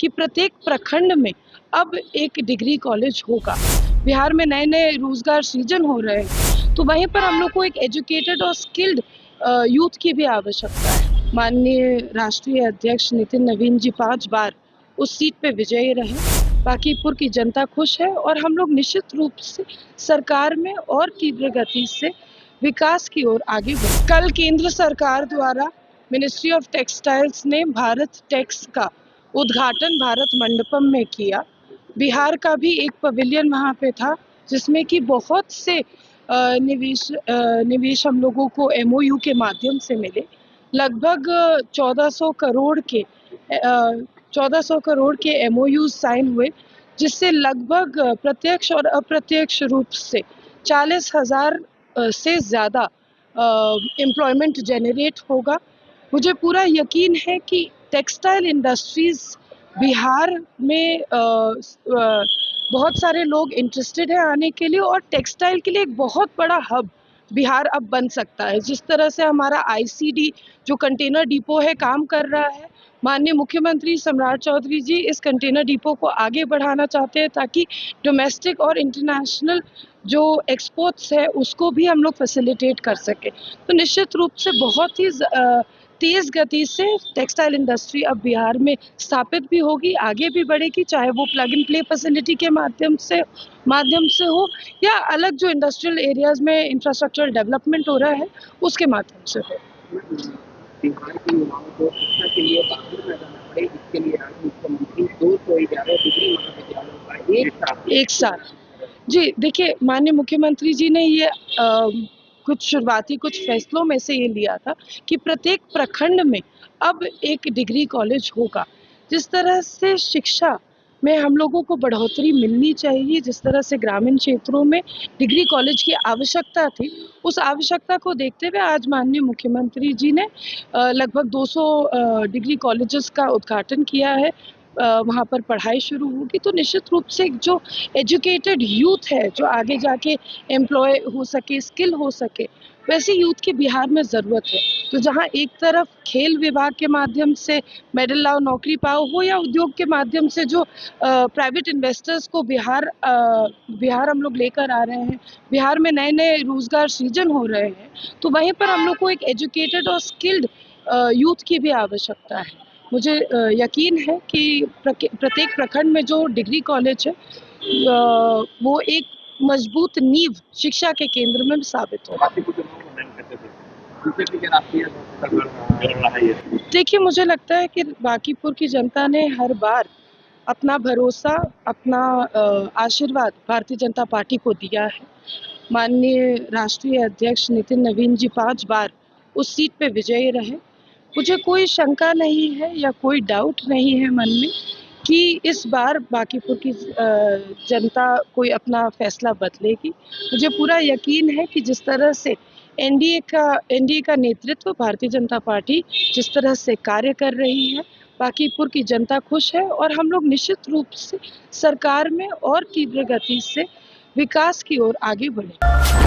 कि प्रत्येक प्रखंड में अब एक डिग्री कॉलेज होगा। बिहार में नए नए रोजगार सृजन हो रहे हैं, तो वहीं पर हम लोग को एक एजुकेटेड और स्किल्ड यूथ की भी आवश्यकता है। माननीय राष्ट्रीय अध्यक्ष नितिन नवीन जी 5 बार उस सीट पे विजयी रहे। बांकीपुर की जनता खुश है और हम लोग निश्चित रूप से सरकार में और तीव्र गति से विकास की ओर आगे बढ़े। कल केंद्र सरकार द्वारा मिनिस्ट्री ऑफ टेक्सटाइल्स ने भारत टेक्स का उद्घाटन भारत मंडपम में किया। बिहार का भी एक पवेलियन वहाँ पे था, जिसमें कि बहुत से निवेश हम लोगों को MOU के माध्यम से मिले। लगभग 1400 करोड़ के MOU साइन हुए, जिससे लगभग प्रत्यक्ष और अप्रत्यक्ष रूप से 40,000 से ज़्यादा एम्प्लॉयमेंट जनरेट होगा। मुझे पूरा यकीन है कि टेक्सटाइल इंडस्ट्रीज बिहार में बहुत सारे लोग इंटरेस्टेड हैं आने के लिए, और टेक्सटाइल के लिए एक बहुत बड़ा हब बिहार अब बन सकता है। जिस तरह से हमारा ICD जो कंटेनर डिपो है काम कर रहा है, माननीय मुख्यमंत्री सम्राट चौधरी जी इस कंटेनर डिपो को आगे बढ़ाना चाहते हैं, ताकि डोमेस्टिक और इंटरनेशनल जो एक्सपोर्ट्स है उसको भी हम लोग फैसिलिटेट कर सके। तो निश्चित रूप से बहुत ही तेज़ गति से टेक्सटाइल इंडस्ट्री अब बिहार में स्थापित भी होगी, आगे भी बढ़ेगी, चाहे वो प्लग एंड प्ले फैसिलिटी के माध्यम से हो, या अलग जो इंडस्ट्रियल एरियाज में इंफ्रास्ट्रक्चर डेवलपमेंट हो रहा है उसके माध्यम से हो। बिहार के युवाओं को शिक्षा के लिए बाहर न जाना पड़े, इसके लिए आज मुख्यमंत्री 211 डिग्री महाविद्यालयों का एक साथ। जी, देखिए, माननीय मुख्यमंत्री जी ने ये कुछ फैसलों में से ये लिया था कि प्रत्येक प्रखंड में अब एक डिग्री कॉलेज होगा। जिस तरह से शिक्षा में हम लोगों को बढ़ोतरी मिलनी चाहिए, जिस तरह से ग्रामीण क्षेत्रों में डिग्री कॉलेज की आवश्यकता थी, उस आवश्यकता को देखते हुए आज माननीय मुख्यमंत्री जी ने लगभग 200 डिग्री कॉलेजेस का उद्घाटन किया है। वहाँ पर पढ़ाई शुरू होगी, तो निश्चित रूप से जो एजुकेटेड यूथ है, जो आगे जाके एम्प्लॉय हो सके, स्किल हो सके, वैसे यूथ की बिहार में ज़रूरत है। तो जहाँ एक तरफ खेल विभाग के माध्यम से मेडल लाओ नौकरी पाओ हो, या उद्योग के माध्यम से जो प्राइवेट इन्वेस्टर्स को बिहार हम लोग लेकर आ रहे हैं, बिहार में नए नए रोजगार सृजन हो रहे हैं, तो वहीं पर हम लोग को एक एजुकेटेड और स्किल्ड यूथ की भी आवश्यकता है। मुझे यकीन है कि प्रत्येक प्रखंड में जो डिग्री कॉलेज है वो एक मजबूत नींव शिक्षा के केंद्र में साबित होगा। देखिए, मुझे लगता है कि बांकीपुर की जनता ने हर बार अपना भरोसा, अपना आशीर्वाद भारतीय जनता पार्टी को दिया है। माननीय राष्ट्रीय अध्यक्ष नितिन नवीन जी 5 बार उस सीट पे विजयी रहे। मुझे कोई शंका नहीं है या कोई डाउट नहीं है मन में कि इस बार बांकीपुर की जनता कोई अपना फैसला बदलेगी। मुझे पूरा यकीन है कि जिस तरह से एनडीए का नेतृत्व भारतीय जनता पार्टी जिस तरह से कार्य कर रही है, बांकीपुर की जनता खुश है, और हम लोग निश्चित रूप से सरकार में और तीव्र गति से विकास की ओर आगे बढ़ेंगे।